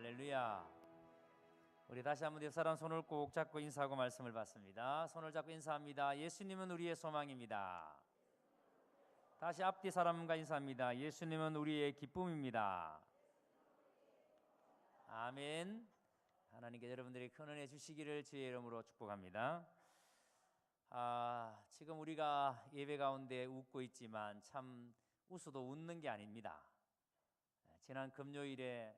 할렐루야. 우리 다시 한번 옆 사람 손을 꼭 잡고 인사하고 말씀을 받습니다. 손을 잡고 인사합니다. 예수님은 우리의 소망입니다. 다시 앞뒤 사람과 인사합니다. 예수님은 우리의 기쁨입니다. 아멘. 하나님께 여러분들이 큰 은혜 주시기를 주의 이름으로 축복합니다. 지금 우리가 예배 가운데 웃고 있지만 참 웃어도 웃는 게 아닙니다. 지난 금요일에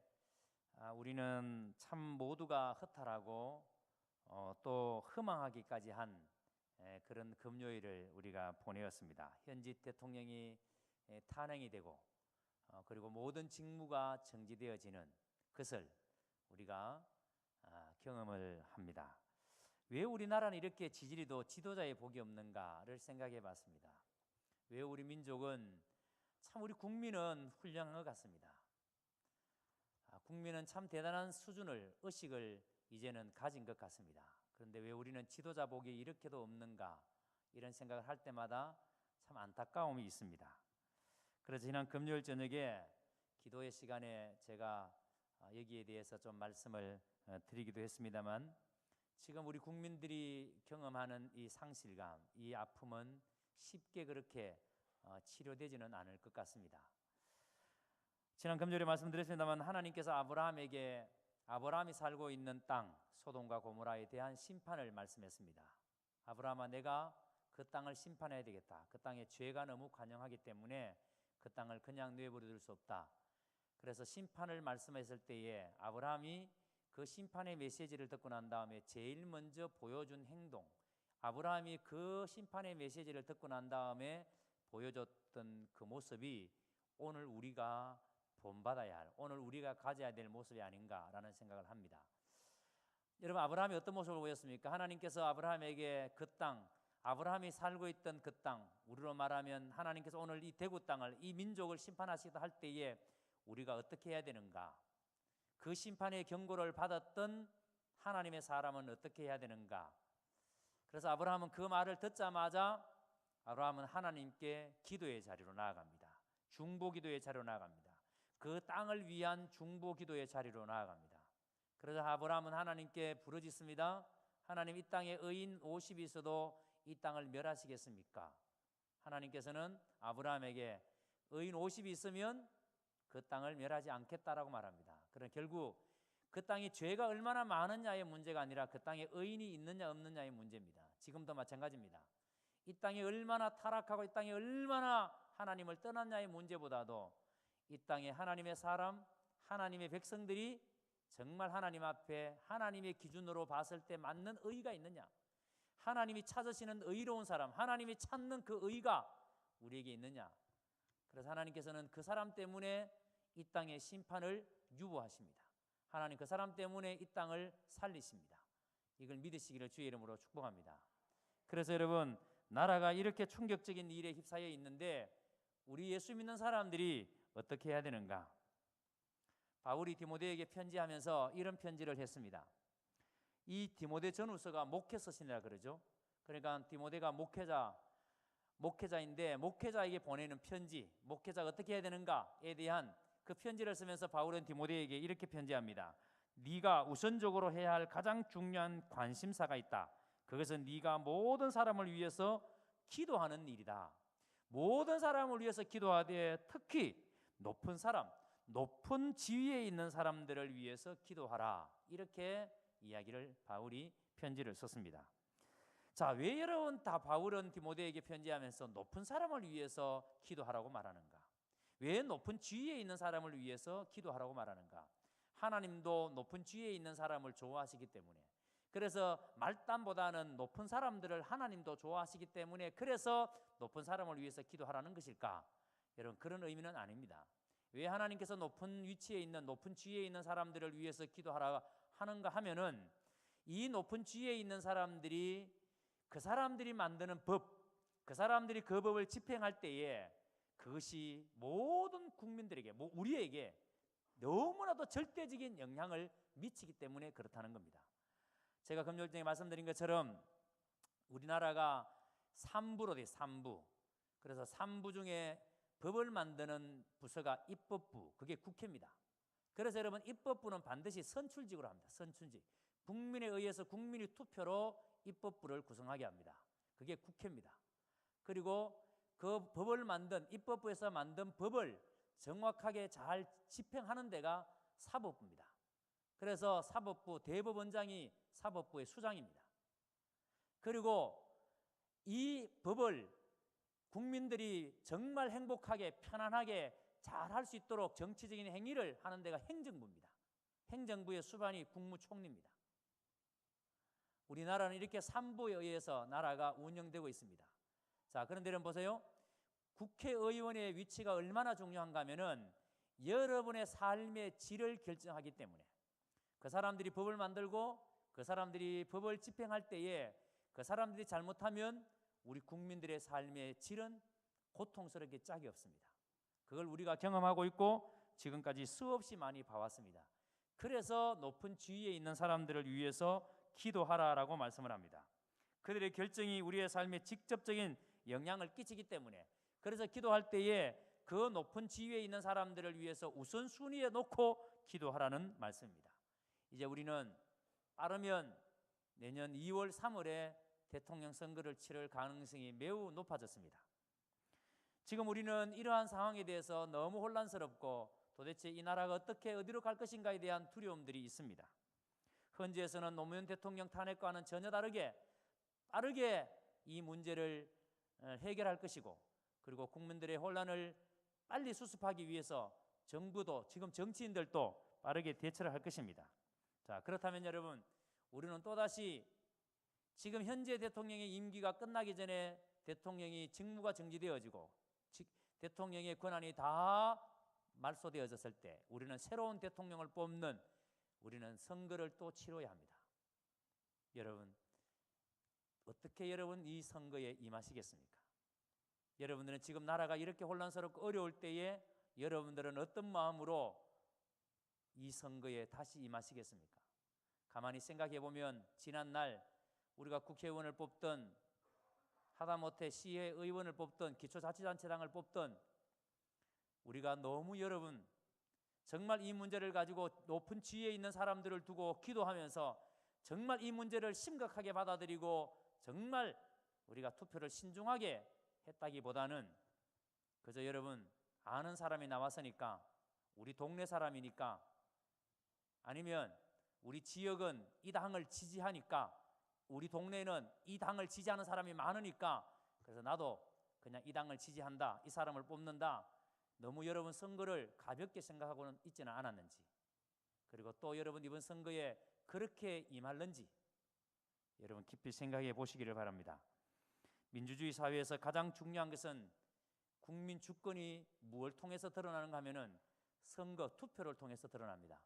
우리는 참 모두가 허탈하고 또 허망하기까지 한 그런 금요일을 우리가 보내었습니다. 현직 대통령이 탄핵이 되고 그리고 모든 직무가 정지되어지는 것을 우리가 경험을 합니다. 왜 우리나라는 이렇게 지지리도 지도자의 복이 없는가를 생각해 봤습니다. 왜 우리 민족은 참 우리 국민은 훌륭한 것 같습니다. 국민은 참 대단한 수준을 의식을 이제는 가진 것 같습니다. 그런데 왜 우리는 지도자 복이 이렇게도 없는가 이런 생각을 할 때마다 참 안타까움이 있습니다. 그래서 지난 금요일 저녁에 기도의 시간에 제가 여기에 대해서 좀 말씀을 드리기도 했습니다만 지금 우리 국민들이 경험하는 이 상실감, 이 아픔은 쉽게 그렇게 치료되지는 않을 것 같습니다. 지난 금요일에 말씀드렸습니다만 하나님께서 아브라함이 살고 있는 땅 소돔과 고모라에 대한 심판을 말씀했습니다. 아브라함아, 내가 그 땅을 심판해야 되겠다. 그 땅에 죄가 너무 관영하기 때문에 그 땅을 그냥 내버려 둘 수 없다. 그래서 심판을 말씀했을 때에 아브라함이 그 심판의 메시지를 듣고 난 다음에 제일 먼저 보여준 행동, 아브라함이 그 심판의 메시지를 듣고 난 다음에 보여줬던 그 모습이 오늘 우리가 본받아야 할, 오늘 우리가 가져야 될 모습이 아닌가라는 생각을 합니다. 여러분, 아브라함이 어떤 모습을 보였습니까? 하나님께서 아브라함에게 그 땅, 아브라함이 살고 있던 그 땅, 우리로 말하면 하나님께서 오늘 이 대구 땅을, 이 민족을 심판하시다 할 때에 우리가 어떻게 해야 되는가? 그 심판의 경고를 받았던 하나님의 사람은 어떻게 해야 되는가? 그래서 아브라함은 그 말을 듣자마자 아브라함은 하나님께 기도의 자리로 나아갑니다. 중보기도의 자리로 나아갑니다. 그 땅을 위한 중보기도의 자리로 나아갑니다. 그래서 아브라함은 하나님께 부르짖습니다. 하나님, 이 땅에 의인 50이 있어도 이 땅을 멸하시겠습니까? 하나님께서는 아브라함에게 의인 50이 있으면 그 땅을 멸하지 않겠다라고 말합니다. 그러나 결국 그 땅에 죄가 얼마나 많으냐의 문제가 아니라 그 땅에 의인이 있느냐 없느냐의 문제입니다. 지금도 마찬가지입니다. 이 땅이 얼마나 타락하고 이 땅이 얼마나 하나님을 떠났냐의 문제보다도 이 땅에 하나님의 사람, 하나님의 백성들이 정말 하나님 앞에 하나님의 기준으로 봤을 때 맞는 의가 있느냐, 하나님이 찾으시는 의로운 사람, 하나님이 찾는 그 의가 우리에게 있느냐. 그래서 하나님께서는 그 사람 때문에 이 땅의 심판을 유보하십니다. 하나님 그 사람 때문에 이 땅을 살리십니다. 이걸 믿으시기를 주의 이름으로 축복합니다. 그래서 여러분, 나라가 이렇게 충격적인 일에 휩싸여 있는데 우리 예수 믿는 사람들이 어떻게 해야 되는가? 바울이 디모데에게 편지하면서 이런 편지를 했습니다. 이 디모데 전후서가 목회서신이라 그러죠. 그러니까 디모데가 목회자인데 목회자에게 보내는 편지, 목회자가 어떻게 해야 되는가에 대한 그 편지를 쓰면서 바울은 디모데에게 이렇게 편지합니다. 네가 우선적으로 해야 할 가장 중요한 관심사가 있다. 그것은 네가 모든 사람을 위해서 기도하는 일이다. 모든 사람을 위해서 기도하되 특히 높은 사람, 높은 지위에 있는 사람들을 위해서 기도하라. 이렇게 이야기를 바울이 편지를 썼습니다. 자, 왜 여러분 다 바울은 디모데에게 편지하면서 높은 사람을 위해서 기도하라고 말하는가? 왜 높은 지위에 있는 사람을 위해서 기도하라고 말하는가? 하나님도 높은 지위에 있는 사람을 좋아하시기 때문에, 그래서 말단보다는 높은 사람들을 하나님도 좋아하시기 때문에 그래서 높은 사람을 위해서 기도하라는 것일까? 여러분, 그런 의미는 아닙니다. 왜 하나님께서 높은 위치에 있는, 높은 지위에 있는 사람들을 위해서 기도하라 하는가 하면은 이 높은 지위에 있는 사람들이 그 사람들이 만드는 법, 그 사람들이 그 법을 집행할 때에 그것이 모든 국민들에게, 우리에게 너무나도 절대적인 영향을 미치기 때문에 그렇다는 겁니다. 제가 금요일에 말씀드린 것처럼 우리나라가 3부로 돼요. 3부. 그래서 3부 중에 법을 만드는 부서가 입법부, 그게 국회입니다. 그래서 여러분 입법부는 반드시 선출직으로 합니다. 선출직. 국민에 의해서 국민이 투표로 입법부를 구성하게 합니다. 그게 국회입니다. 그리고 그 법을 만든 입법부에서 만든 법을 정확하게 잘 집행하는 데가 사법부입니다. 그래서 사법부 대법원장이 사법부의 수장입니다. 그리고 이 법을 국민들이 정말 행복하게 편안하게 잘 할 수 있도록 정치적인 행위를 하는 데가 행정부입니다. 행정부의 수반이 국무총리입니다. 우리나라는 이렇게 3부에 의해서 나라가 운영되고 있습니다. 자, 그런데 여러분 보세요. 국회의원의 위치가 얼마나 중요한가 하면은 여러분의 삶의 질을 결정하기 때문에 그 사람들이 법을 만들고 그 사람들이 법을 집행할 때에 그 사람들이 잘못하면 우리 국민들의 삶의 질은 고통스럽게 짝이 없습니다. 그걸 우리가 경험하고 있고 지금까지 수없이 많이 봐왔습니다. 그래서 높은 지위에 있는 사람들을 위해서 기도하라라고 말씀을 합니다. 그들의 결정이 우리의 삶에 직접적인 영향을 끼치기 때문에 그래서 기도할 때에 그 높은 지위에 있는 사람들을 위해서 우선순위에 놓고 기도하라는 말씀입니다. 이제 우리는 빠르면 내년 2월, 3월에 대통령 선거를 치를 가능성이 매우 높아졌습니다. 지금 우리는 이러한 상황에 대해서 너무 혼란스럽고 도대체 이 나라가 어디로 갈 것인가에 대한 두려움들이 있습니다. 헌재에서는 노무현 대통령 탄핵과는 전혀 다르게 빠르게 이 문제를 해결할 것이고 그리고 국민들의 혼란을 빨리 수습하기 위해서 정부도 지금 정치인들도 빠르게 대처를 할 것입니다. 자, 그렇다면 여러분 우리는 또다시 지금 현재 대통령의 임기가 끝나기 전에 대통령이 직무가 정지되어지고 대통령의 권한이 다 말소되어졌을 때 우리는 새로운 대통령을 뽑는 우리는 선거를 또 치러야 합니다. 여러분 어떻게 여러분 이 선거에 임하시겠습니까? 여러분들은 지금 나라가 이렇게 혼란스럽고 어려울 때에 여러분들은 어떤 마음으로 이 선거에 다시 임하시겠습니까? 가만히 생각해 보면 지난날 우리가 국회의원을 뽑던 하다못해 시의원을 뽑던 기초자치단체장을 뽑던 우리가 너무 여러분 정말 이 문제를 가지고 높은 지위에 있는 사람들을 두고 기도하면서 정말 이 문제를 심각하게 받아들이고 정말 우리가 투표를 신중하게 했다기보다는 그저 여러분 아는 사람이 나왔으니까 우리 동네 사람이니까 아니면 우리 지역은 이 당을 지지하니까 우리 동네는 이 당을 지지하는 사람이 많으니까 그래서 나도 그냥 이 당을 지지한다, 이 사람을 뽑는다. 너무 여러분 선거를 가볍게 생각하고는 있지는 않았는지 그리고 또 여러분 이번 선거에 그렇게 임할는지 여러분 깊이 생각해 보시기를 바랍니다. 민주주의 사회에서 가장 중요한 것은 국민 주권이 무엇을 통해서 드러나는가 하면은 선거, 투표를 통해서 드러납니다.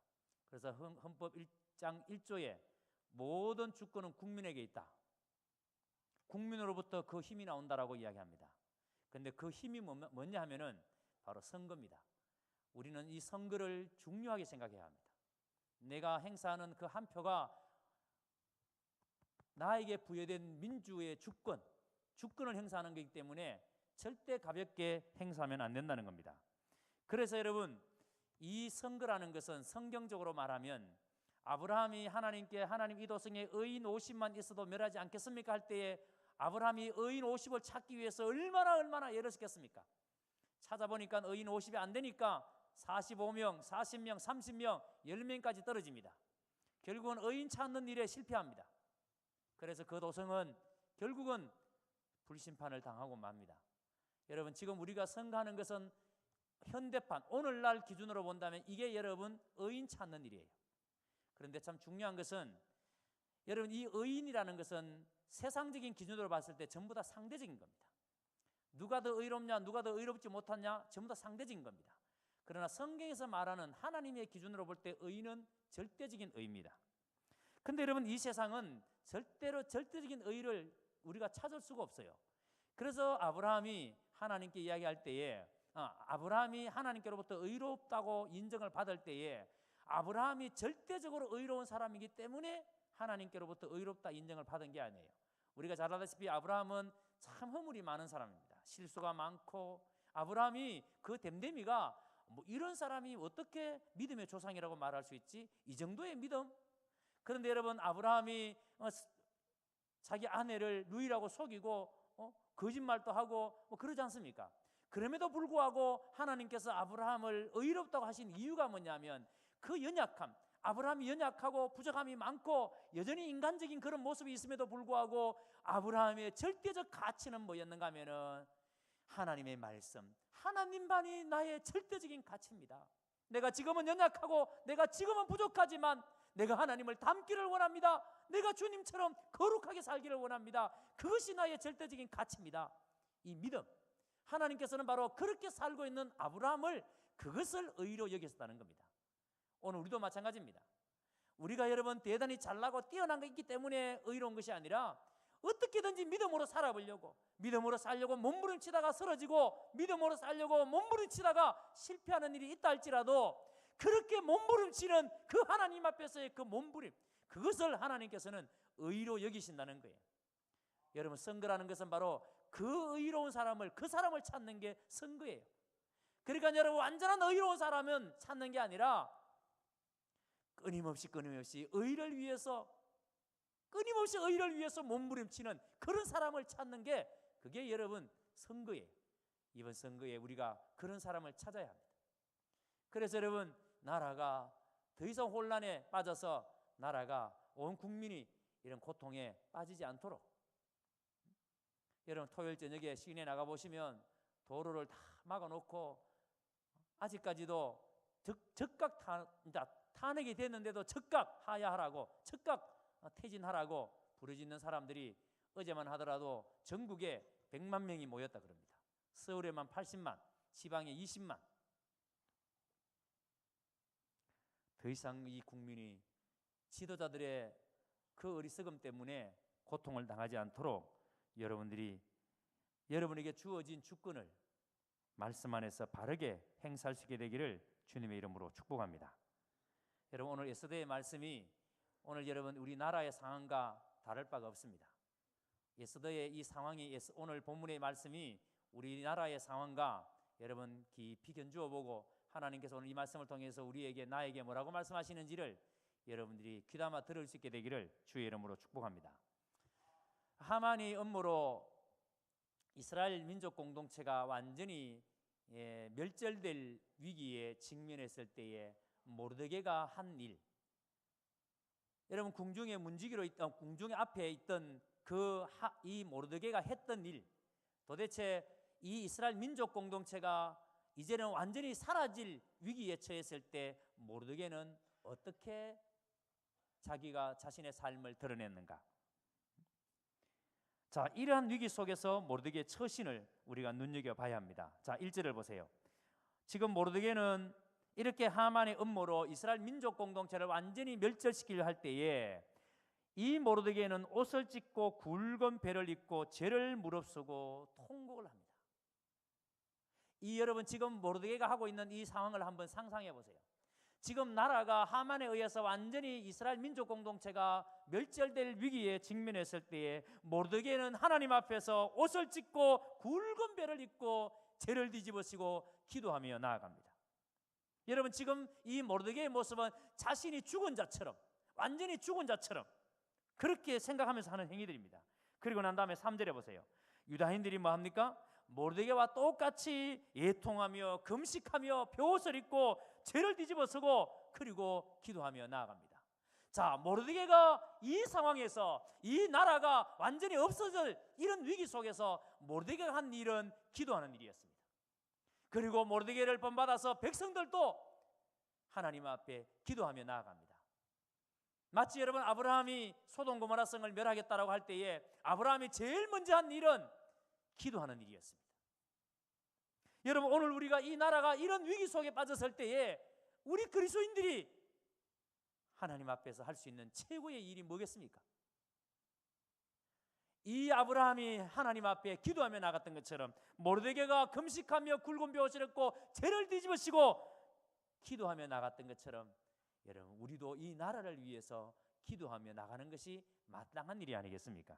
그래서 헌법 1장 1조에 모든 주권은 국민에게 있다. 국민으로부터 그 힘이 나온다라고 이야기합니다. 그런데 그 힘이 뭐냐 하면은 바로 선거입니다. 우리는 이 선거를 중요하게 생각해야 합니다. 내가 행사하는 그 한 표가 나에게 부여된 민주의 주권을 행사하는 것이기 때문에 절대 가볍게 행사하면 안 된다는 겁니다. 그래서 여러분 이 선거라는 것은 성경적으로 말하면 아브라함이 하나님께 하나님 이 도성에 의인 50만 있어도 멸하지 않겠습니까 할 때에 아브라함이 의인 50을 찾기 위해서 얼마나 애를 썼겠습니까? 찾아보니까 의인 50이 안 되니까 45명, 40명, 30명, 10명까지 떨어집니다. 결국은 의인 찾는 일에 실패합니다. 그래서 그 도성은 결국은 불심판을 당하고 맙니다. 여러분 지금 우리가 선거하는 것은 현대판 오늘날 기준으로 본다면 이게 여러분 의인 찾는 일이에요. 그런데 참 중요한 것은 여러분 이 의인이라는 것은 세상적인 기준으로 봤을 때 전부 다 상대적인 겁니다. 누가 더 의롭냐 누가 더 의롭지 못하냐 전부 다 상대적인 겁니다. 그러나 성경에서 말하는 하나님의 기준으로 볼 때 의인은 절대적인 의입니다. 근데 여러분 이 세상은 절대로 절대적인 의를 우리가 찾을 수가 없어요. 그래서 아브라함이 하나님께 이야기할 때에 아브라함이 하나님께로부터 의롭다고 인정을 받을 때에 아브라함이 절대적으로 의로운 사람이기 때문에 하나님께로부터 의롭다 인정을 받은 게 아니에요. 우리가 잘 알다시피 아브라함은 참 허물이 많은 사람입니다. 실수가 많고 아브라함이 그 됨됨이가 뭐 이런 사람이 어떻게 믿음의 조상이라고 말할 수 있지? 이 정도의 믿음? 그런데 여러분, 아브라함이 자기 아내를 누이라고 속이고 거짓말도 하고 뭐 그러지 않습니까? 그럼에도 불구하고 하나님께서 아브라함을 의롭다고 하신 이유가 뭐냐면 그 연약함, 아브라함이 연약하고 부족함이 많고 여전히 인간적인 그런 모습이 있음에도 불구하고 아브라함의 절대적 가치는 뭐였는가 하면은 하나님의 말씀, 하나님만이 나의 절대적인 가치입니다. 내가 지금은 연약하고 내가 지금은 부족하지만 내가 하나님을 닮기를 원합니다. 내가 주님처럼 거룩하게 살기를 원합니다. 그것이 나의 절대적인 가치입니다. 이 믿음, 하나님께서는 바로 그렇게 살고 있는 아브라함을 그것을 의로 여기셨다는 겁니다. 오늘 우리도 마찬가지입니다. 우리가 여러분 대단히 잘나고 뛰어난 게 있기 때문에 의로운 것이 아니라 어떻게든지 믿음으로 살아보려고, 믿음으로 살려고 몸부림치다가 쓰러지고 믿음으로 살려고 몸부림치다가 실패하는 일이 있다 할지라도 그렇게 몸부림치는 그 하나님 앞에서의 그 몸부림, 그것을 하나님께서는 의로 여기신다는 거예요. 여러분, 선거라는 것은 바로 그 의로운 사람을, 그 사람을 찾는 게 선거예요. 그러니까 여러분, 완전한 의로운 사람은 찾는 게 아니라 끊임없이 의를 위해서, 끊임없이 의를 위해서 몸부림치는 그런 사람을 찾는 게, 그게 여러분 선거예요. 이번 선거에 우리가 그런 사람을 찾아야 합니다. 그래서 여러분, 나라가 더 이상 혼란에 빠져서 나라가, 온 국민이 이런 고통에 빠지지 않도록, 여러분 토요일 저녁에 시내 나가보시면 도로를 다 막아놓고 아직까지도 즉각 탄핵이 됐는데도 즉각 하야하라고, 즉각 퇴진하라고 부르짖는 사람들이 어제만 하더라도 전국에 100만 명이 모였다 그럽니다. 서울에만 80만, 지방에 20만. 더 이상 이 국민이 지도자들의 그 어리석음 때문에 고통을 당하지 않도록 여러분에게 주어진 주권을 말씀 안에서 바르게 행사할 수 있게 되기를 주님의 이름으로 축복합니다. 여러분, 오늘 예스더의 말씀이 오늘 여러분 우리나라의 상황과 다를 바가 없습니다. 예스더의 이 상황이, 오늘 본문의 말씀이 우리나라의 상황과 여러분 깊이 견주어 보고 하나님께서 오늘 이 말씀을 통해서 나에게 뭐라고 말씀하시는지를 여러분들이 귀담아 들을 수 있게 되기를 주의 이름으로 축복합니다. 하만의 음모로 이스라엘 민족 공동체가 완전히 멸절될 위기에 직면했을 때에 모르드게가 한 일, 여러분 궁중의 문지기로 있던, 궁중 앞에 있던 이 모르드게가 했던 일, 도대체 이 이스라엘 민족 공동체가 이제는 완전히 사라질 위기에 처했을 때 모르드게는 어떻게 자기가 자신의 삶을 드러냈는가? 자, 이러한 위기 속에서 모르드게의 처신을 우리가 눈여겨봐야 합니다. 자, 1절을 보세요. 지금 모르드게는 이렇게 하만의 음모로 이스라엘 민족 공동체를 완전히 멸절시키려 할 때에 이 모르드게는 옷을 찢고 굵은 배를 입고 죄를 무릅쓰고 통곡을 합니다. 여러분, 지금 모르드게가 하고 있는 이 상황을 한번 상상해 보세요. 지금 나라가 하만에 의해서 완전히 이스라엘 민족 공동체가 멸절될 위기에 직면했을 때에 모르드게는 하나님 앞에서 옷을 찢고 굵은 배를 입고 죄를 뒤집으시고 기도하며 나아갑니다. 여러분, 지금 이 모르드게의 모습은 자신이 죽은 자처럼, 완전히 죽은 자처럼 그렇게 생각하면서 하는 행위들입니다. 그리고 난 다음에 3절에 보세요. 유다인들이 뭐 합니까? 모르드게와 똑같이 애통하며 금식하며 벼옷을 입고 죄를 뒤집어쓰고 그리고 기도하며 나아갑니다. 자, 모르드게가 이 상황에서 이 나라가 완전히 없어질 이런 위기 속에서 모르드게가 한 일은 기도하는 일이었습니다. 그리고 모르드게를 본받아서 백성들도 하나님 앞에 기도하며 나아갑니다. 마치 여러분 아브라함이 소돔 고모라 성을 멸하겠다라고 할 때에 아브라함이 제일 먼저 한 일은 기도하는 일이었습니다. 여러분, 오늘 우리가 이 나라가 이런 위기 속에 빠졌을 때에 우리 그리스도인들이 하나님 앞에서 할 수 있는 최고의 일이 뭐겠습니까? 이 아브라함이 하나님 앞에 기도하며 나갔던 것처럼 모르드게가 금식하며 굵은 벼옷을 입고 죄를 뒤집으시고 기도하며 나갔던 것처럼 여러분, 우리도 이 나라를 위해서 기도하며 나가는 것이 마땅한 일이 아니겠습니까?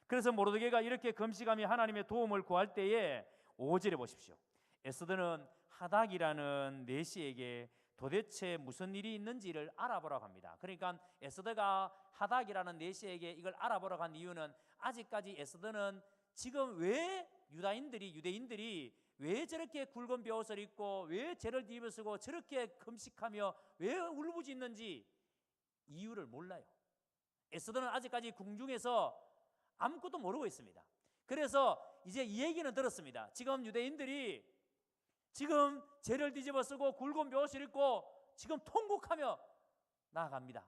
그래서 모르드게가 이렇게 금식하며 하나님의 도움을 구할 때에 5절에 보십시오. 에스더는 하닥이라는 내시에게 도대체 무슨 일이 있는지를 알아보라고 합니다. 그러니까 에스더가 하닥이라는 내시에게 이걸 알아보라고 한 이유는 아직까지 에스더는 지금 왜 유대인들이 왜 저렇게 굵은 벼옷을 입고 왜 죄를 뒤집어 쓰고 저렇게 금식하며 왜 울부짖는지 이유를 몰라요. 에스더는 아직까지 궁중에서 아무것도 모르고 있습니다. 그래서 이제 이 얘기는 들었습니다. 지금 유대인들이 지금 죄를 뒤집어 쓰고 굵은 벼옷을 입고 지금 통곡하며 나아갑니다.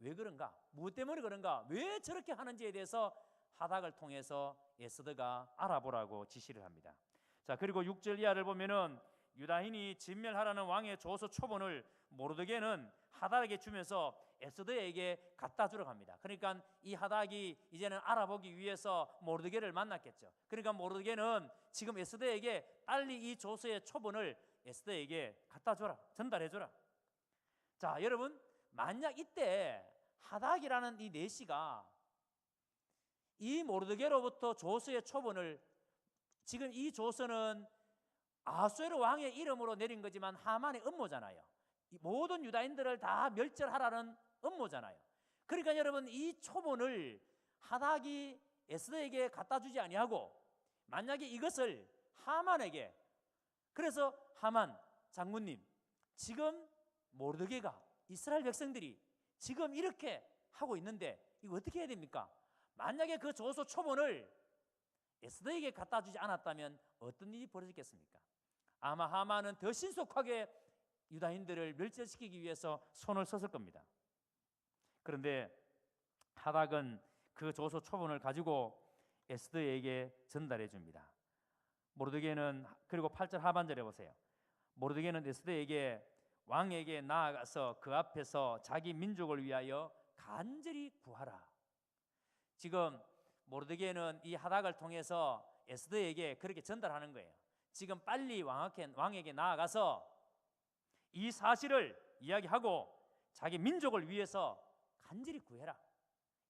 왜 그런가? 무엇 때문에 그런가? 왜 저렇게 하는지에 대해서 하닥을 통해서 에스더가 알아보라고 지시를 합니다. 자, 그리고 6절 이하를 보면은 유다인이 진멸하라는 왕의 조서 초본을 모르드게는 하닥에게 주면서 에스더에게 갖다 주러 갑니다. 그러니까 이 하닥이 이제는 알아보기 위해서 모르드게를 만났겠죠. 그러니까 모르드게는 지금 에스더에게 빨리 이 조서의 초본을 에스더에게 갖다 줘라, 전달해 줘라. 자, 여러분, 만약 이때 하닥이라는 이 내시가 이 모르드게로부터 조서의 초본을, 지금 이 조서는 아수에르 왕의 이름으로 내린 거지만 하만의 음모잖아요. 모든 유다인들을 다 멸절하라는 음모잖아요. 그러니까 여러분, 이 초본을 하닥이 에스더에게 갖다 주지 아니하고 만약에 이것을 하만에게, 그래서 하만 장군님, 지금 모르드게가 이스라엘 백성들이 지금 이렇게 하고 있는데 이거 어떻게 해야 됩니까? 만약에 그 조서 초본을 에스더에게 갖다 주지 않았다면 어떤 일이 벌어졌겠습니까? 아마 하만은 더 신속하게 유다인들을 멸절시키기 위해서 손을 썼을 겁니다. 그런데 하닥은 그 조서 초본을 가지고 에스더에게 전달해 줍니다. 모르드게는, 그리고 8절 하반절에 보세요. 모르드게는 에스더에게 왕에게 나아가서 그 앞에서 자기 민족을 위하여 간절히 구하라. 지금 모르드게는 이 하닥을 통해서 에스더에게 그렇게 전달하는 거예요. 지금 빨리 왕에게 나아가서 이 사실을 이야기하고 자기 민족을 위해서 간절히 구해라.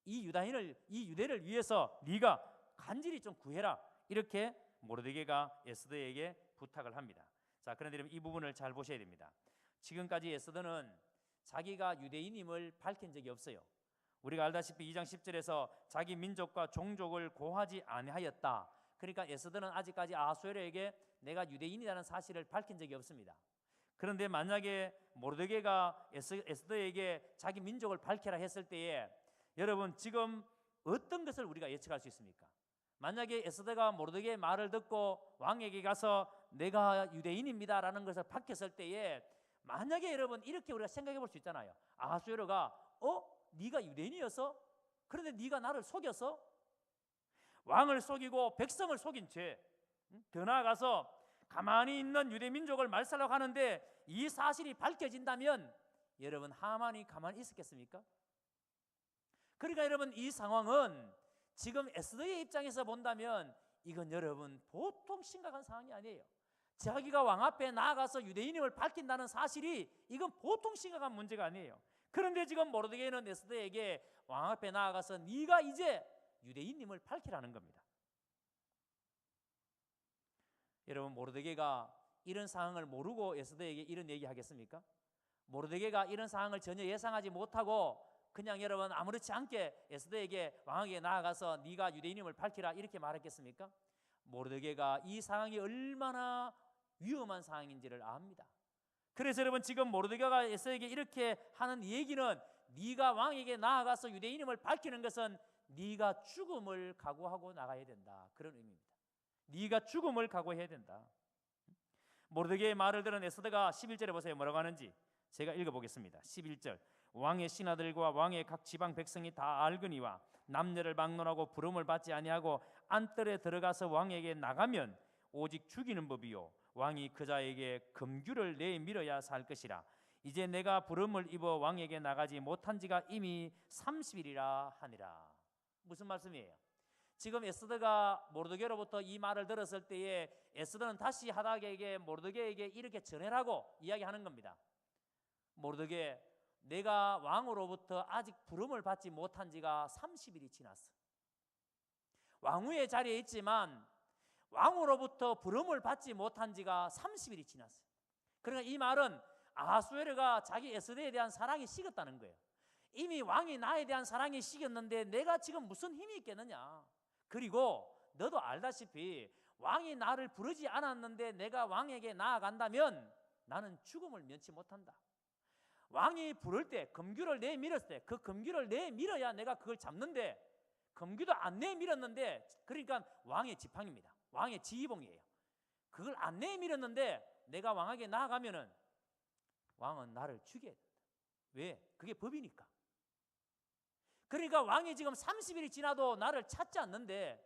이 유대를 위해서 네가 간절히 좀 구해라. 이렇게 모르드게가 에스더에게 부탁을 합니다. 자, 그런데 이 부분을 잘 보셔야 됩니다. 지금까지 에스더는 자기가 유대인임을 밝힌 적이 없어요. 우리가 알다시피 2장 10절에서 자기 민족과 종족을 고하지 아니하였다. 그러니까 에스더는 아직까지 아수에르에게 내가 유대인이라는 사실을 밝힌 적이 없습니다. 그런데 만약에 모르드게가 에스더에게 자기 민족을 밝혀라 했을 때에 여러분, 지금 어떤 것을 우리가 예측할 수 있습니까? 만약에 에스더가 모르드게의 말을 듣고 왕에게 가서 내가 유대인입니다라는 것을 밝혔을 때에 만약에 여러분 이렇게 우리가 생각해 볼 수 있잖아요. 아수에르가 네가 유대인이어서? 그런데 네가 나를 속였어? 왕을 속이고 백성을 속인 죄. 더 나아가서 가만히 있는 유대 민족을 말살하려고 하는데 이 사실이 밝혀진다면 여러분, 하만이 가만히 있었겠습니까? 그러니까 여러분, 이 상황은 지금 에스더의 입장에서 본다면 이건 여러분 보통 심각한 상황이 아니에요. 자기가 왕 앞에 나아가서 유대인임을 밝힌다는 사실이 이건 보통 심각한 문제가 아니에요. 그런데 지금 모르드게는 에스더에게 왕 앞에 나아가서 네가 이제 유대인임을 밝히라는 겁니다. 여러분, 모르드게가 이런 상황을 모르고 에스더에게 이런 얘기 하겠습니까? 모르드게가 이런 상황을 전혀 예상하지 못하고 그냥 여러분 아무렇지 않게 에스더에게 왕에게 나아가서 네가 유대인임을 밝히라 이렇게 말했겠습니까? 모르드게가 이 상황이 얼마나 위험한 상황인지를 압니다. 그래서 여러분, 지금 모르드게가 에스더에게 이렇게 하는 얘기는 네가 왕에게 나아가서 유대인임을 밝히는 것은 네가 죽음을 각오하고 나가야 된다, 그런 의미입니다. 네가 죽음을 각오해야 된다. 모르드게의 말을 들은 에스더가 11절에 보세요. 뭐라고 하는지 제가 읽어보겠습니다. 11절. 왕의 신하들과 왕의 각 지방 백성이 다 알거니와 남녀를 막론하고 부름을 받지 아니하고 안뜰에 들어가서 왕에게 나가면 오직 죽이는 법이요 왕이 그자에게 금규를 내밀어야 살 것이라. 이제 내가 부름을 입어 왕에게 나가지 못한 지가 이미 30일이라 하니라. 무슨 말씀이에요? 지금 에스더가 모르드게로부터 이 말을 들었을 때에 에스더는 다시 하닥에게 모르드게에게 이렇게 전해라고 이야기하는 겁니다. 모르드게, 내가 왕으로부터 아직 부름을 받지 못한 지가 30일이 지났어. 왕후의 자리에 있지만 왕으로부터 부름을 받지 못한 지가 30일이 지났어. 그러니까 이 말은 아하수에르가 자기 에스더에 대한 사랑이 식었다는 거예요. 이미 왕이 나에 대한 사랑이 식었는데 내가 지금 무슨 힘이 있겠느냐. 그리고 너도 알다시피 왕이 나를 부르지 않았는데 내가 왕에게 나아간다면 나는 죽음을 면치 못한다. 왕이 부를 때 금규를 내밀었을 때 그 금규를 내밀어야 내가 그걸 잡는데 금규도 안 내밀었는데, 그러니까 왕의 지팡입니다. 왕의 지휘봉이에요. 그걸 안 내밀었는데 내가 왕에게 나아가면은 왕은 나를 죽여야 된다. 왜? 그게 법이니까. 그러니까 왕이 지금 30일이 지나도 나를 찾지 않는데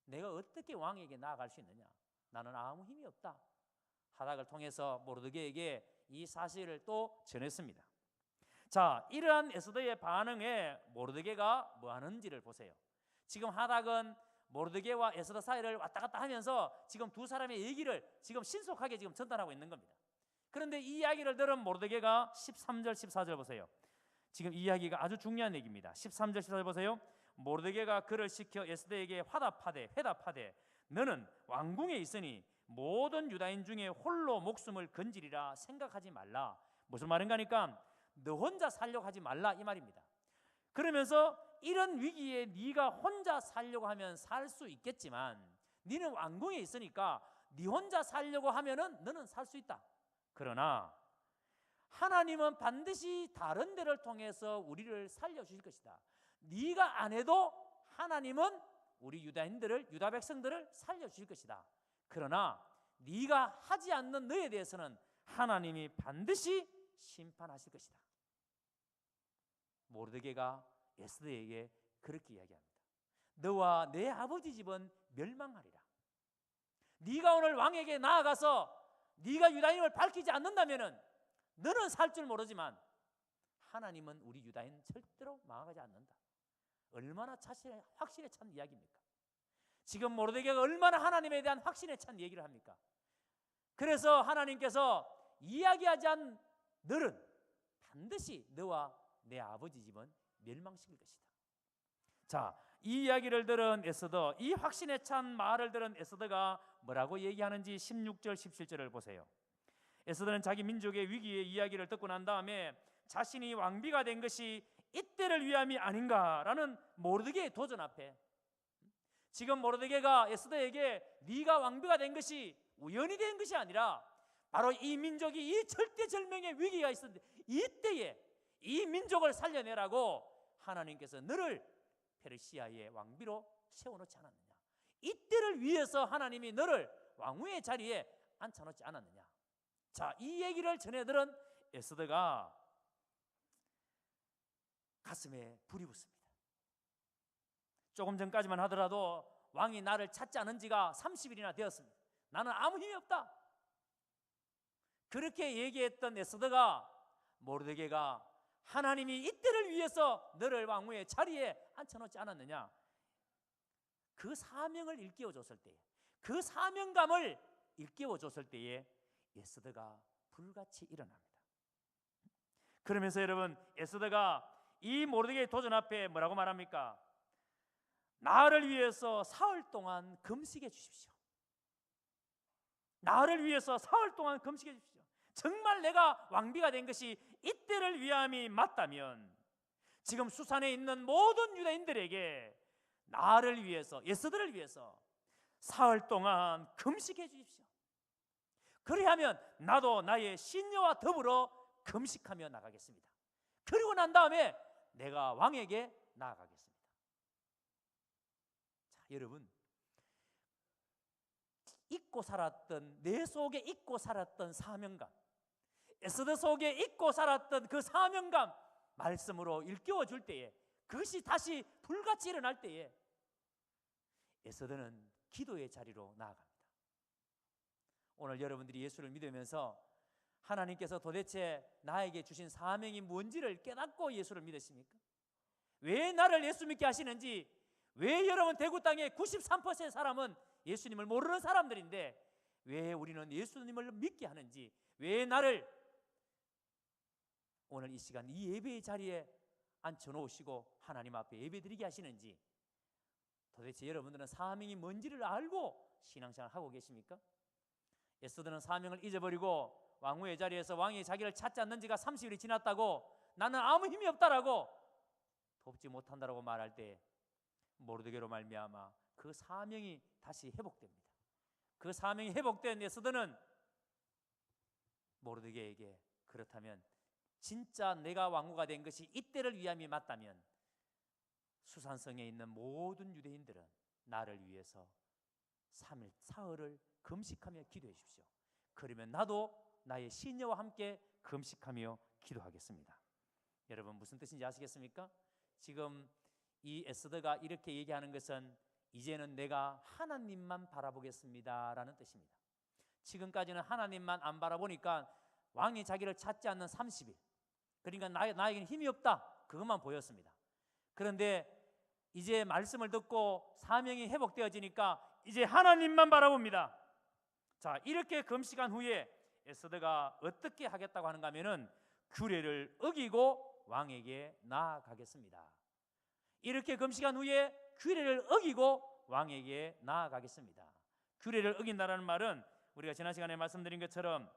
내가 어떻게 왕에게 나아갈 수 있느냐? 나는 아무 힘이 없다. 하닥을 통해서 모르드게에게 이 사실을 또 전했습니다. 자, 이러한 에스더의 반응에 모르드게가 뭐 하는지를 보세요. 지금 하닥은 모르드게와 에스더 사이를 왔다 갔다 하면서 지금 두 사람의 얘기를 지금 신속하게 지금 전달하고 있는 겁니다. 그런데 이 이야기를 들은 모르드게가 13절 14절 보세요. 지금 이 이야기가 아주 중요한 얘기입니다. 13절 14절 보세요. 모르드게가 그를 시켜 에스더에게 회답하되 너는 왕궁에 있으니 모든 유다인 중에 홀로 목숨을 건지리라 생각하지 말라. 무슨 말인가 하니까 너 혼자 살려고 하지 말라 이 말입니다. 그러면서 이런 위기에 네가 혼자 살려고 하면 살 수 있겠지만 네는 왕궁에 있으니까 네 혼자 살려고 하면은 너는 살 수 있다. 그러나 하나님은 반드시 다른 데를 통해서 우리를 살려주실 것이다. 네가 안 해도 하나님은 우리 유다 백성들을 살려주실 것이다. 그러나 네가 하지 않는 너에 대해서는 하나님이 반드시 심판하실 것이다. 모르드게가 에스더에게 그렇게 이야기합니다. 너와 내 아버지 집은 멸망하리라. 네가 오늘 왕에게 나아가서 네가 유다인을 밝히지 않는다면은 너는 살 줄 모르지만 하나님은 우리 유다인 절대로 망하지 않는다. 얼마나 확신에 찬 이야기입니까? 지금 모르드게가 얼마나 하나님에 대한 확신에 찬 얘기를 합니까? 그래서 하나님께서 이야기하지 않은 너는 반드시 너와 내 아버지 집은 멸망시킬 것이다. 자, 이 이야기를 들은 에스더, 이 확신에 찬 말을 들은 에스더가 뭐라고 얘기하는지 16절 17절을 보세요. 에스더는 자기 민족의 위기의 이야기를 듣고 난 다음에 자신이 왕비가 된 것이 이때를 위함이 아닌가라는 모르드게의 도전 앞에, 지금 모르드게가 에스더에게 네가 왕비가 된 것이 우연히 된 것이 아니라 바로 이 민족이 이 절대절명의 위기가 있었는데 이때에 이 민족을 살려내라고 하나님께서 너를 페르시아의 왕비로 세워놓지 않았느냐. 이때를 위해서 하나님이 너를 왕후의 자리에 앉혀놓지 않았느냐. 자, 이 얘기를 전해들은 에스더가 가슴에 불이 붙습니다. 조금 전까지만 하더라도 왕이 나를 찾지 않은 지가 30일이나 되었습니다. 나는 아무 힘이 없다. 그렇게 얘기했던 에스더가 모르드게가 하나님이 이때를 위해서 너를 왕후의 자리에 앉혀놓지 않았느냐, 그 사명을 일깨워줬을 때에, 그 사명감을 일깨워줬을 때에 에스더가 불같이 일어납니다. 그러면서 여러분, 에스더가 이 모르드게의 도전 앞에 뭐라고 말합니까? 나를 위해서 사흘 동안 금식해 주십시오. 나를 위해서 사흘 동안 금식해 주십시오. 정말 내가 왕비가 된 것이 이때를 위함이 맞다면 지금 수산에 있는 모든 유다인들에게 나를 위해서, 에스더를 위해서 사흘 동안 금식해 주십시오. 그리하면 나도 나의 신녀와 더불어 금식하며 나가겠습니다. 그리고 난 다음에 내가 왕에게 나아가겠습니다. 자, 여러분, 잊고 살았던, 내 속에 잊고 살았던 사명감, 에스더 속에 잊고 살았던 그 사명감 말씀으로 일깨워 줄 때에, 그것이 다시 불같이 일어날 때에 에스더는 기도의 자리로 나아갑니다. 오늘 여러분들이 예수를 믿으면서 하나님께서 도대체 나에게 주신 사명이 뭔지를 깨닫고 예수를 믿으십니까? 왜 나를 예수 믿게 하시는지, 왜 여러분 대구 땅의 93%의 사람은 예수님을 모르는 사람들인데 왜 우리는 예수님을 믿게 하는지, 왜 나를 오늘 이 시간 이 예배의 자리에 앉혀놓으시고 하나님 앞에 예배드리게 하시는지, 도대체 여러분들은 사명이 뭔지를 알고 신앙생활을 하고 계십니까? 에스더는 사명을 잊어버리고 왕후의 자리에서 왕이 자기를 찾지 않는 지가 30일이 지났다고, 나는 아무 힘이 없다라고, 돕지 못한다라고 말할 때 모르드게로 말미암아 그 사명이 다시 회복됩니다. 그 사명이 회복된 에스더는 모르드게에게, 그렇다면 진짜 내가 왕후가 된 것이 이때를 위함이 맞다면 수산성에 있는 모든 유대인들은 나를 위해서 3일 사흘을 금식하며 기도해 주십시오. 그러면 나도 나의 시녀와 함께 금식하며 기도하겠습니다. 여러분, 무슨 뜻인지 아시겠습니까? 지금 이 에스더가 이렇게 얘기하는 것은 이제는 내가 하나님만 바라보겠습니다 라는 뜻입니다. 지금까지는 하나님만 안 바라보니까 왕이 자기를 찾지 않는 30일, 그러니까 나에게는 힘이 없다, 그것만 보였습니다. 그런데 이제 말씀을 듣고 사명이 회복되어지니까 이제 하나님만 바라봅니다. 자, 이렇게 금식한 후에 에스더가 어떻게 하겠다고 하는가 하면은 규례를 어기고 왕에게 나아가겠습니다. 이렇게 금식한 후에 규례를 어기고 왕에게 나아가겠습니다. 규례를 어긴다라는 말은 우리가 지난 시간에 말씀드린 것처럼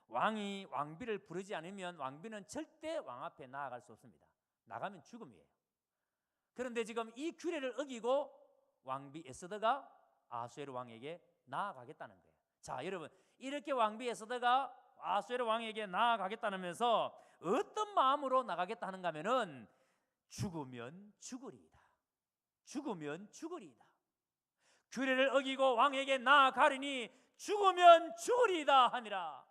왕이 왕비를 부르지 않으면 왕비는 절대 왕 앞에 나아갈 수 없습니다. 나가면 죽음이에요. 그런데 지금 이 규례를 어기고 왕비 에스더가 아수에르 왕에게 나아가겠다는 거예요. 자, 여러분, 이렇게 왕비 에스더가 아수에르 왕에게 나아가겠다면서 어떤 마음으로 나가겠다 하는가 하면은 죽으면 죽으리이다. 죽으면 죽으리이다. 규례를 어기고 왕에게 나아가리니 죽으면 죽으리이다 하니라.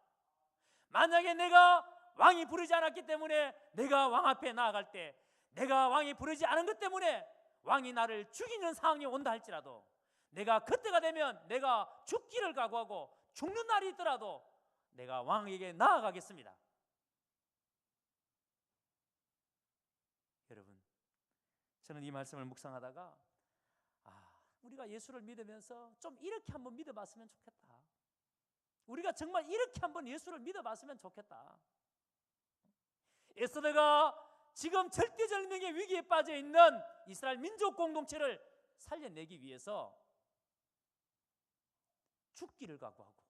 만약에 내가 왕이 부르지 않았기 때문에 내가 왕 앞에 나아갈 때, 내가 왕이 부르지 않은 것 때문에 왕이 나를 죽이는 상황이 온다 할지라도, 내가 그때가 되면 내가 죽기를 각오하고 죽는 날이 있더라도 내가 왕에게 나아가겠습니다. 여러분, 저는 이 말씀을 묵상하다가 우리가 예수를 믿으면서 좀 이렇게 한번 믿어봤으면 좋겠다. 우리가 정말 이렇게 한번 예수를 믿어봤으면 좋겠다. 에스더가 지금 절대절명의 위기에 빠져 있는 이스라엘 민족 공동체를 살려내기 위해서 죽기를 각오하고,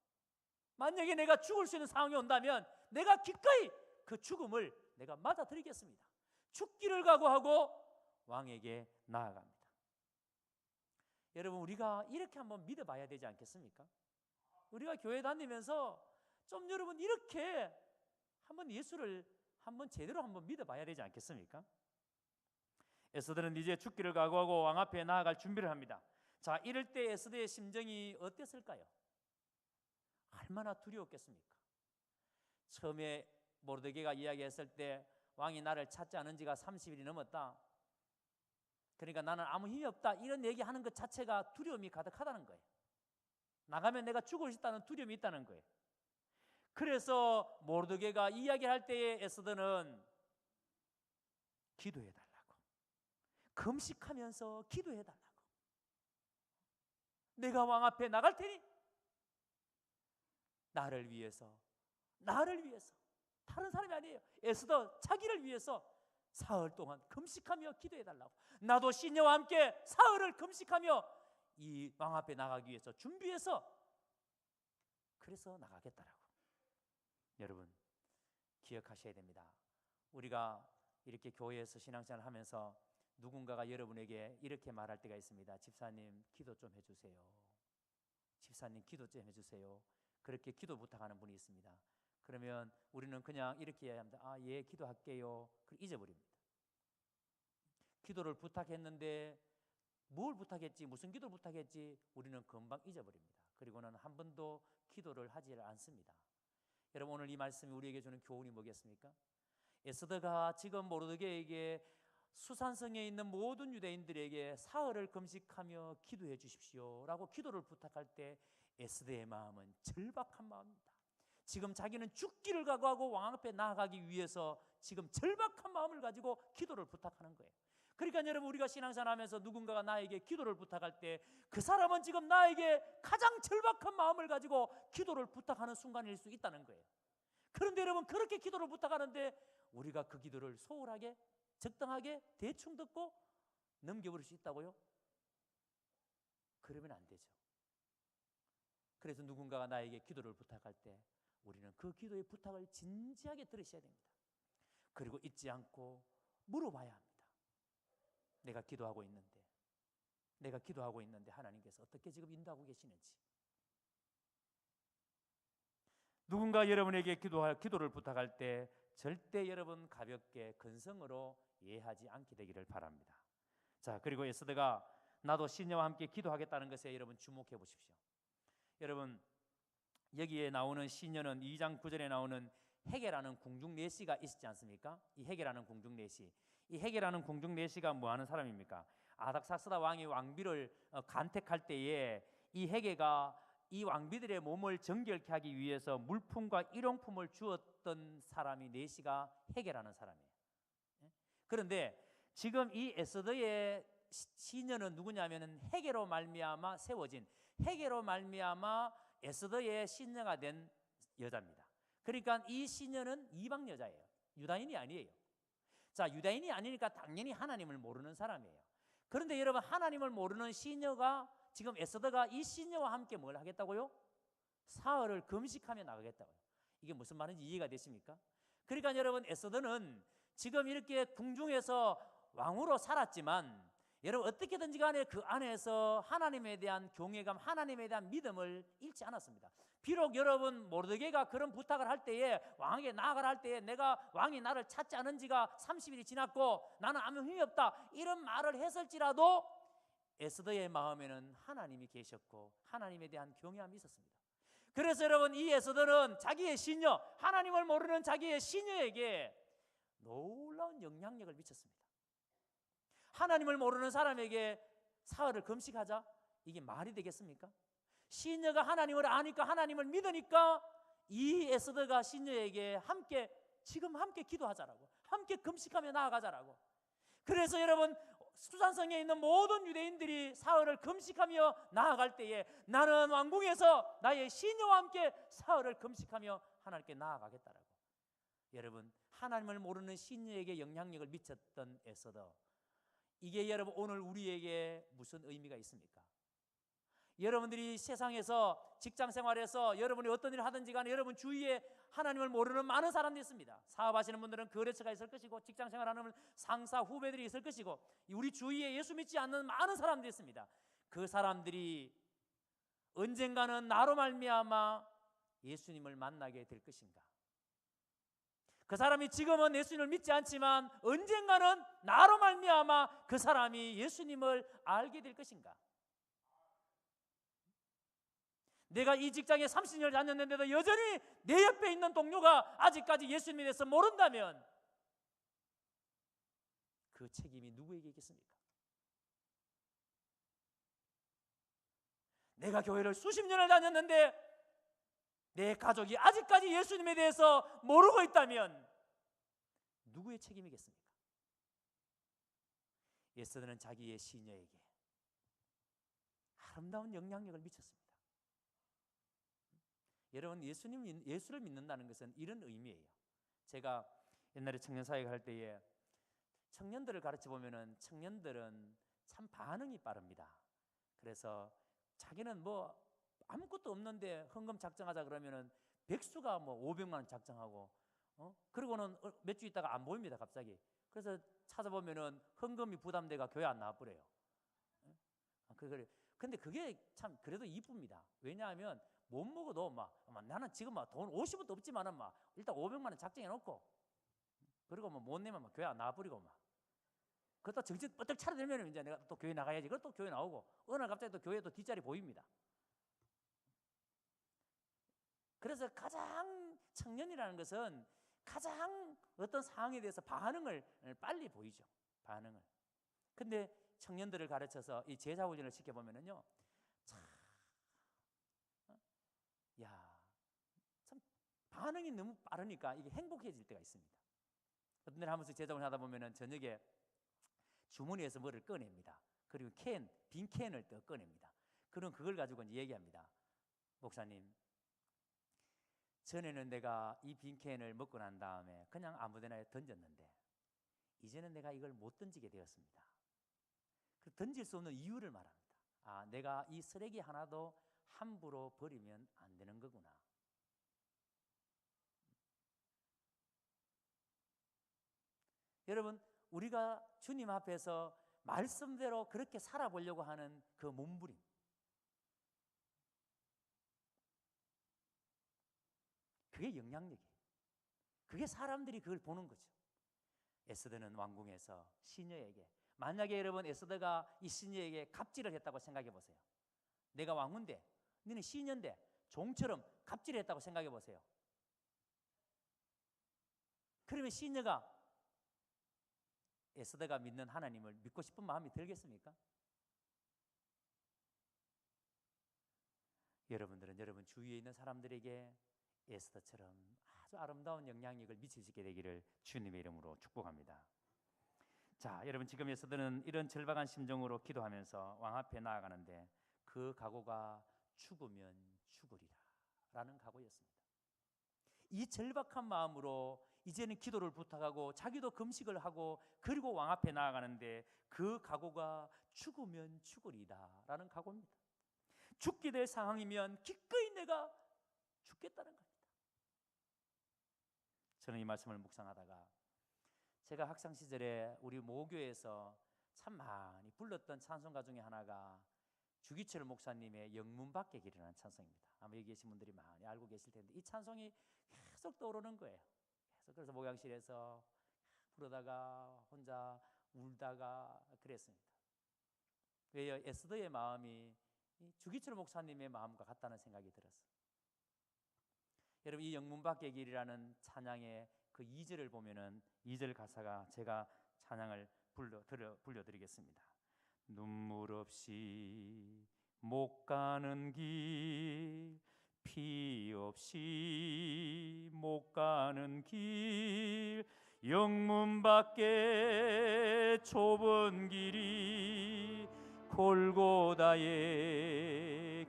만약에 내가 죽을 수 있는 상황이 온다면 내가 기꺼이 그 죽음을 내가 맞아들이겠습니다. 죽기를 각오하고 왕에게 나아갑니다. 여러분, 우리가 이렇게 한번 믿어봐야 되지 않겠습니까? 우리가 교회 다니면서 좀 여러분 이렇게 한번 예수를 한번 제대로 한번 믿어봐야 되지 않겠습니까? 에스더는 이제 죽기를 각오하고 왕 앞에 나아갈 준비를 합니다. 자, 이럴 때 에스더의 심정이 어땠을까요? 얼마나 두려웠겠습니까? 처음에 모르드게가 이야기했을 때 왕이 나를 찾지 않은 지가 30일이 넘었다, 그러니까 나는 아무 힘이 없다, 이런 얘기하는 것 자체가 두려움이 가득하다는 거예요. 나가면 내가 죽을 수 있다는 두려움이 있다는 거예요. 그래서 모르드게가 이야기할 때에 에스더는 기도해달라고, 금식하면서 기도해달라고, 내가 왕 앞에 나갈 테니 나를 위해서 다른 사람이 아니에요. 에스더 자기를 위해서 사흘 동안 금식하며 기도해달라고, 나도 시녀와 함께 사흘을 금식하며 이 왕 앞에 나가기 위해서 준비해서 그래서 나가겠다라고. 여러분, 기억하셔야 됩니다. 우리가 이렇게 교회에서 신앙생활을 하면서 누군가가 여러분에게 이렇게 말할 때가 있습니다. 집사님, 기도 좀 해주세요. 집사님, 기도 좀 해주세요. 그렇게 기도 부탁하는 분이 있습니다. 그러면 우리는 그냥 이렇게 이야기합니다. 예, 기도할게요. 잊어버립니다. 기도를 부탁했는데 뭘 부탁했지, 무슨 기도를 부탁했지, 우리는 금방 잊어버립니다. 그리고는 한 번도 기도를 하지 않습니다. 여러분, 오늘 이 말씀이 우리에게 주는 교훈이 뭐겠습니까? 에스더가 지금 모르드게에게 수산성에 있는 모든 유대인들에게 사흘을 금식하며 기도해 주십시오 라고 기도를 부탁할 때 에스더의 마음은 절박한 마음입니다. 지금 자기는 죽기를 각오하고 왕 앞에 나아가기 위해서 지금 절박한 마음을 가지고 기도를 부탁하는 거예요. 그러니까 여러분, 우리가 신앙생활하면서 누군가가 나에게 기도를 부탁할 때 그 사람은 지금 나에게 가장 절박한 마음을 가지고 기도를 부탁하는 순간일 수 있다는 거예요. 그런데 여러분, 그렇게 기도를 부탁하는데 우리가 그 기도를 소홀하게, 적당하게, 대충 듣고 넘겨버릴 수 있다고요? 그러면 안 되죠. 그래서 누군가가 나에게 기도를 부탁할 때 우리는 그 기도의 부탁을 진지하게 들으셔야 됩니다. 그리고 잊지 않고 물어봐야 합니다. 내가 기도하고 있는데 하나님께서 어떻게 지금 인도하고 계시는지. 누군가 여러분에게 기도를 부탁할 때 절대 여러분 가볍게 근성으로 이해하지 않게 되기를 바랍니다. 자, 그리고 에스더가 나도 시녀와 함께 기도하겠다는 것에 여러분 주목해 보십시오. 여러분, 여기에 나오는 시녀는 2장 9절에 나오는 헤게라는 궁중 내시가 있지 않습니까? 이 헤게라는 궁중 내시, 이 헤게라는 궁중 내시가 뭐 하는 사람입니까? 아닥사스다 왕이 왕비를 간택할 때에 이 헤게가 이 왕비들의 몸을 정결케 하기 위해서 물품과 일용품을 주었던 사람이 내시가 헤게라는 사람이에요. 그런데 지금 이 에스더의 시녀는 누구냐면은 헤게로 말미암아 세워진, 헤게로 말미암아 에스더의 시녀가 된 여자입니다. 그러니까 이 시녀는 이방 여자예요. 유다인이 아니에요. 자, 유다인이 아니니까 당연히 하나님을 모르는 사람이에요. 그런데 여러분, 하나님을 모르는 시녀가 지금 에스더가 이 시녀와 함께 뭘 하겠다고요? 사흘을 금식하며 나가겠다고요. 이게 무슨 말인지 이해가 되십니까? 그러니까 여러분, 에스더는 지금 이렇게 궁중에서 왕으로 살았지만 여러분, 어떻게든지 간에 그 안에서 하나님에 대한 경외감, 하나님에 대한 믿음을 잃지 않았습니다. 비록 여러분 모르드게가 그런 부탁을 할 때에, 왕에게 나아가라 할 때에 내가 왕이 나를 찾지 않은 지가 30일이 지났고 나는 아무 힘이 없다, 이런 말을 했을지라도 에스더의 마음에는 하나님이 계셨고 하나님에 대한 경외함이 있었습니다. 그래서 여러분, 이 에스더는 자기의 시녀, 하나님을 모르는 자기의 시녀에게 놀라운 영향력을 미쳤습니다. 하나님을 모르는 사람에게 사흘을 금식하자, 이게 말이 되겠습니까? 시녀가 하나님을 아니까, 하나님을 믿으니까 이 에스더가 시녀에게 지금 함께 기도하자라고, 함께 금식하며 나아가자라고. 그래서 여러분, 수산성에 있는 모든 유대인들이 사흘을 금식하며 나아갈 때에 나는 왕궁에서 나의 시녀와 함께 사흘을 금식하며 하나님께 나아가겠다라고. 여러분, 하나님을 모르는 시녀에게 영향력을 미쳤던 에스더, 이게 여러분 오늘 우리에게 무슨 의미가 있습니까? 여러분들이 세상에서 직장 생활에서 여러분이 어떤 일을 하든지 간에 여러분 주위에 하나님을 모르는 많은 사람들이 있습니다. 사업하시는 분들은 거래처가 있을 것이고, 직장 생활하는 분은 상사 후배들이 있을 것이고, 우리 주위에 예수 믿지 않는 많은 사람들이 있습니다. 그 사람들이 언젠가는 나로 말미암아 예수님을 만나게 될 것인가? 그 사람이 지금은 예수님을 믿지 않지만 언젠가는 나로 말미암아 그 사람이 예수님을 알게 될 것인가? 내가 이 직장에 30년을 다녔는데도 여전히 내 옆에 있는 동료가 아직까지 예수님에 대해서 모른다면 그 책임이 누구에게 있겠습니까? 내가 교회를 수십 년을 다녔는데 내 가족이 아직까지 예수님에 대해서 모르고 있다면 누구의 책임이겠습니까? 에스더는 자기의 시녀에게 아름다운 영향력을 미쳤습니다. 여러분, 예수를 믿는다는 것은 이런 의미예요. 제가 옛날에 청년사역을 할 때에 청년들을 가르쳐 보면은 청년들은 참 반응이 빠릅니다. 그래서 자기는 뭐 아무것도 없는데 헌금 작정하자 그러면은 백수가 뭐 500만 원 작정하고, 그리고는 몇 주 있다가 안 보입니다, 갑자기. 그래서 찾아보면은 헌금이 부담돼가 교회 안 나와버려요. 근데 그게 참 그래도 이쁩니다. 왜냐하면 못 먹어도 나는 지금 돈 50원도 없지만은 일단 500만 원 작정해 놓고, 그리고 못 내면 교회 안 나와버리고 그것도 정신 뻗떡 차려들면 이제 내가 또 교회 나가야지. 그것도 교회 나오고, 어느 날 갑자기 또 교회 또 뒷자리 보입니다. 그래서 가장 청년이라는 것은 가장 어떤 상황에 대해서 반응을 빨리 보이죠. 반응을. 근데 청년들을 가르쳐서 이 제자 훈련을 시켜보면은요, 참 반응이 너무 빠르니까 이게 행복해질 때가 있습니다. 어떤 날 한 번씩 제자 훈련 하다 보면은 저녁에 주머니에서 뭐를 꺼냅니다. 그리고 빈 캔을 또 꺼냅니다. 그럼 그걸 가지고 이제 얘기합니다. 목사님, 전에는 내가 이 빈 캔을 먹고 난 다음에 그냥 아무데나 던졌는데 이제는 내가 이걸 못 던지게 되었습니다. 그 던질 수 없는 이유를 말합니다. 내가 이 쓰레기 하나도 함부로 버리면 안 되는 거구나. 여러분, 우리가 주님 앞에서 말씀대로 그렇게 살아보려고 하는 그 몸부림, 그게 영향력이에요. 그게 사람들이 그걸 보는 거죠. 에스더는 왕궁에서 시녀에게, 만약에 여러분 에스더가 이 시녀에게 갑질을 했다고 생각해 보세요. 내가 왕후인데, 너는 시녀인데 종처럼 갑질을 했다고 생각해 보세요. 그러면 시녀가 에스더가 믿는 하나님을 믿고 싶은 마음이 들겠습니까? 여러분들은 여러분 주위에 있는 사람들에게 에스더처럼 아주 아름다운 영향력을 미치게 되기를 주님의 이름으로 축복합니다. 자, 여러분, 지금 에스더는 이런 절박한 심정으로 기도하면서 왕 앞에 나아가는데 그 각오가 죽으면 죽으리라 라는 각오였습니다. 이 절박한 마음으로 이제는 기도를 부탁하고 자기도 금식을 하고 그리고 왕 앞에 나아가는데 그 각오가 죽으면 죽으리다 라는 각오입니다. 죽게 될 상황이면 기꺼이 내가 죽겠다는 겁니다. 저는 이 말씀을 묵상하다가 제가 학창 시절에 우리 모교에서 참 많이 불렀던 찬송가 중에 하나가 주기철 목사님의 영문 밖의 길이라는 찬송입니다. 아마 여기 계신 분들이 많이 알고 계실 텐데 이 찬송이 계속 떠오르는 거예요. 그래서 목양실에서 부르다가 혼자 울다가 그랬습니다. 왜요? 에스더의 마음이 주기철 목사님의 마음과 같다는 생각이 들었어요. 여러분, 이 영문 밖의 길이라는 찬양의 그 2절을 보면은 2절 가사가, 제가 찬양을 불려드리겠습니다. 눈물 없이 못 가는 길, 피 없이 못 가는 길, 영문 밖의 좁은 길이 골고다의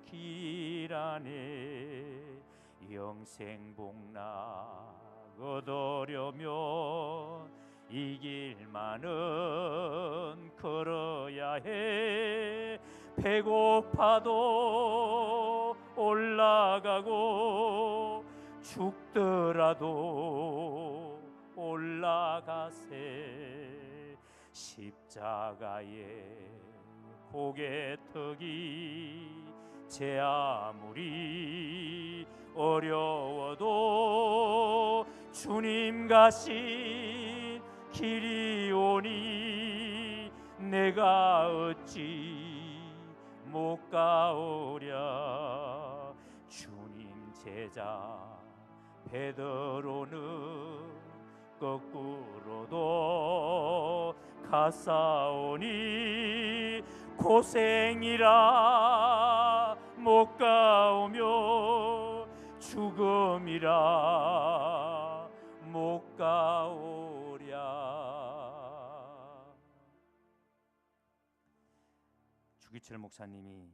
길 안에 영생 복락 얻으려면 이 길만은 걸어야 해. 배고파도 올라가고 죽더라도 올라가세. 십자가에 고개 터기 제 아무리 어려워도 주님 가신 길이 오니 내가 어찌 못 가오랴. 주님 제자 베드로는 거꾸로도 가사오니 고생이라 못 가오며 죽음이라 못 가오랴. 주기철 목사님이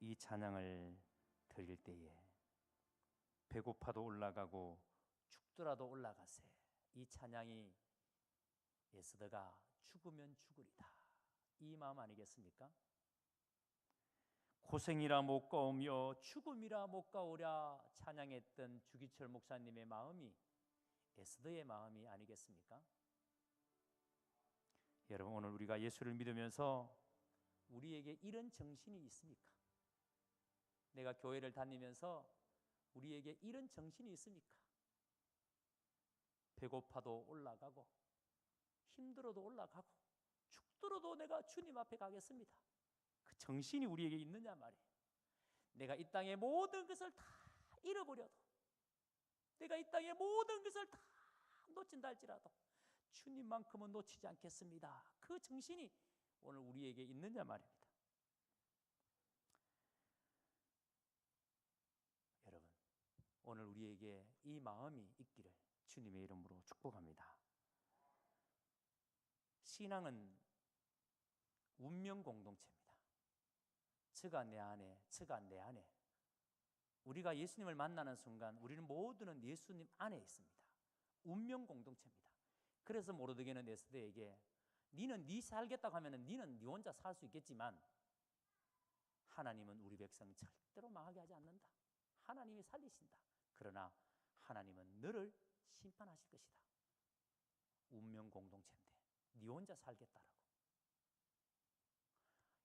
이 찬양을 드릴 때에 배고파도 올라가고 죽더라도 올라가세, 이 찬양이 에스더가 죽으면 죽으리다 이 마음 아니겠습니까? 고생이라 못 가오며 죽음이라 못 가오랴 찬양했던 주기철 목사님의 마음이 에스더의 마음이 아니겠습니까? 여러분, 오늘 우리가 예수를 믿으면서 우리에게 이런 정신이 있습니까? 내가 교회를 다니면서 우리에게 이런 정신이 있습니까? 배고파도 올라가고 힘들어도 올라가고 죽더라도 내가 주님 앞에 가겠습니다. 그 정신이 우리에게 있느냐 말이에요. 내가 이 땅의 모든 것을 다 잃어버려도, 내가 이 땅의 모든 것을 다 놓친다 할지라도 주님만큼은 놓치지 않겠습니다. 그 정신이 오늘 우리에게 있느냐 말입니다. 여러분, 오늘 우리에게 이 마음이 있기를 주님의 이름으로 축복합니다. 신앙은 운명 공동체입니다. 저가 내 안에, 저가 내 안에. 우리가 예수님을 만나는 순간 우리는 모두는 예수님 안에 있습니다. 운명 공동체입니다. 그래서 모르드게는 에스더에게 니는 니 살겠다고 하면은 니는 니 혼자 살 수 있겠지만 하나님은 우리 백성 절대로 망하게 하지 않는다. 하나님이 살리신다. 그러나 하나님은 너를 심판하실 것이다. 운명 공동체인데 네 혼자 살겠다라고.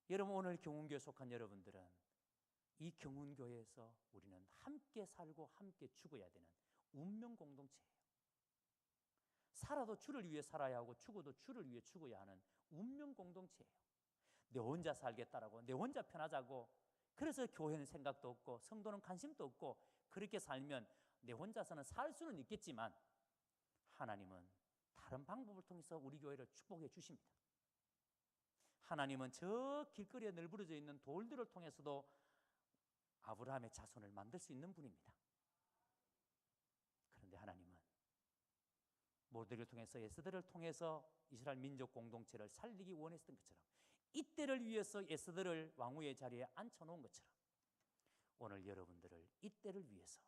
여러분, 오늘 경운교에 속한 여러분들은 이 경운교회에서 우리는 함께 살고 함께 죽어야 되는 운명 공동체예요. 살아도 주를 위해 살아야 하고 죽어도 주를 위해 죽어야 하는 운명 공동체예요. 내 혼자 살겠다라고, 내 혼자 편하자고, 그래서 교회는 생각도 없고 성도는 관심도 없고 그렇게 살면 내 혼자서는 살 수는 있겠지만 하나님은 다른 방법을 통해서 우리 교회를 축복해 주십니다. 하나님은 저 길거리에 널브러져 있는 돌들을 통해서도 아브라함의 자손을 만들 수 있는 분입니다. 그런데 하나님은 모데를 통해서 에스더를 통해서 이스라엘 민족 공동체를 살리기 원했던 것처럼, 이때를 위해서 에스더를 왕후의 자리에 앉혀놓은 것처럼 오늘 여러분들을 이때를 위해서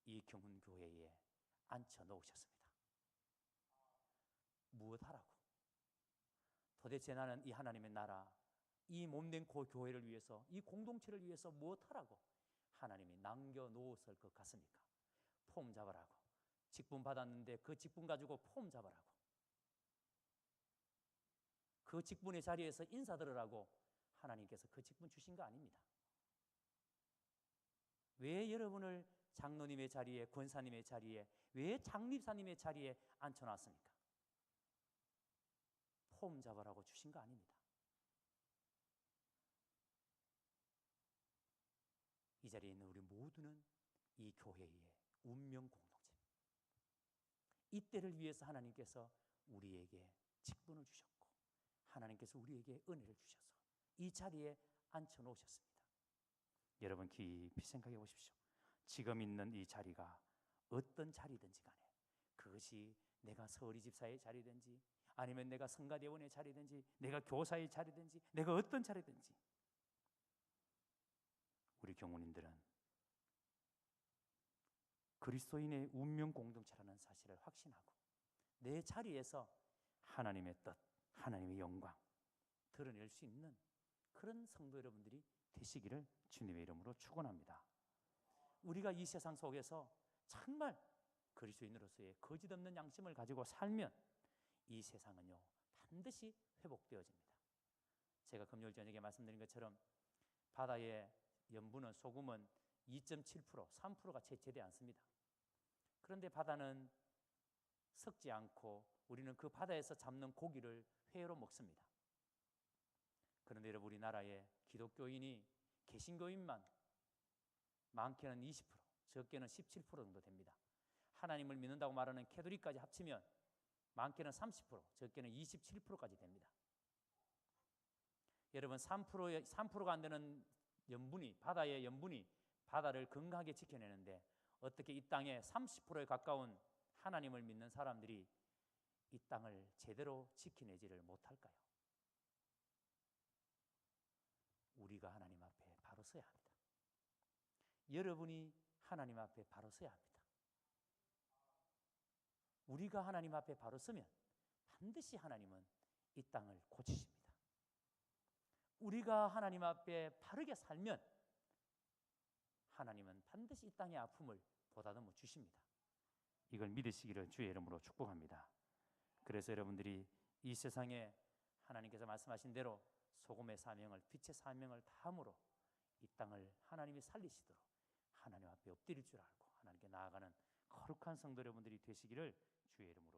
이 경운교회에 앉혀놓으셨습니다. 무엇하라고? 도대체 나는 이 하나님의 나라, 이 몸된 교회를 위해서, 이 공동체를 위해서 무엇하라고 하나님이 남겨놓았을 것 같습니까? 폼 잡아라고. 직분 받았는데 그 직분 가지고 폼 잡아라고. 그 직분의 자리에서 인사드리라고 하나님께서 그 직분 주신 거 아닙니다. 왜 여러분을 장로님의 자리에, 권사님의 자리에, 왜 장립사님의 자리에 앉혀놨습니까? 폼 잡아라고 주신 거 아닙니다. 이 자리에 있는 우리 모두는 이 교회의 운명 공동체입니다. 이때를 위해서 하나님께서 우리에게 직분을 주셨고 하나님께서 우리에게 은혜를 주셔서 이 자리에 앉혀놓으셨습니다. 여러분 깊이 생각해 보십시오. 지금 있는 이 자리가 어떤 자리든지 간에, 그것이 내가 서울이 집사의 자리든지 아니면 내가 성가대원의 자리든지 내가 교사의 자리든지 내가 어떤 자리든지, 우리 경운인들은 그리스도인의 운명 공동체라는 사실을 확신하고 내 자리에서 하나님의 뜻, 하나님의 영광 드러낼 수 있는 그런 성도 여러분들이 되시기를 주님의 이름으로 축원합니다. 우리가 이 세상 속에서 정말 그리스도인으로서의 거짓 없는 양심을 가지고 살면 이 세상은요 반드시 회복되어집니다. 제가 금요일 저녁에 말씀드린 것처럼 바다의 염분은, 소금은 2.7%, 3%가 채 되지 않습니다. 그런데 바다는 썩지 않고 우리는 그 바다에서 잡는 고기를 회로 먹습니다. 그런데 여러분, 우리나라에 기독교인이 개신교인만 많게는 20%, 적게는 17% 정도 됩니다. 하나님을 믿는다고 말하는 캐톨릭까지 합치면 많게는 30%, 적게는 27%까지 됩니다. 여러분, 3%가 안 되는 염분이, 바다의 염분이 바다를 건강하게 지켜내는데 어떻게 이 땅에 30%에 가까운 하나님을 믿는 사람들이 이 땅을 제대로 지켜내지를 못할까요? 우리가 하나님 앞에 바로 서야 합니다. 여러분이 하나님 앞에 바로 서야 합니다. 우리가 하나님 앞에 바로 서면 반드시 하나님은 이 땅을 고치십니다. 우리가 하나님 앞에 바르게 살면 하나님은 반드시 이 땅의 아픔을 보다듬어 주십니다. 이걸 믿으시기를 주의 이름으로 축복합니다. 그래서 여러분들이 이 세상에 하나님께서 말씀하신 대로 소금의 사명을, 빛의 사명을 다함으로 이 땅을 하나님이 살리시도록 하나님 앞에 엎드릴 줄 알고 하나님께 나아가는 거룩한 성도 여러분들이 되시기를 주의 이름으로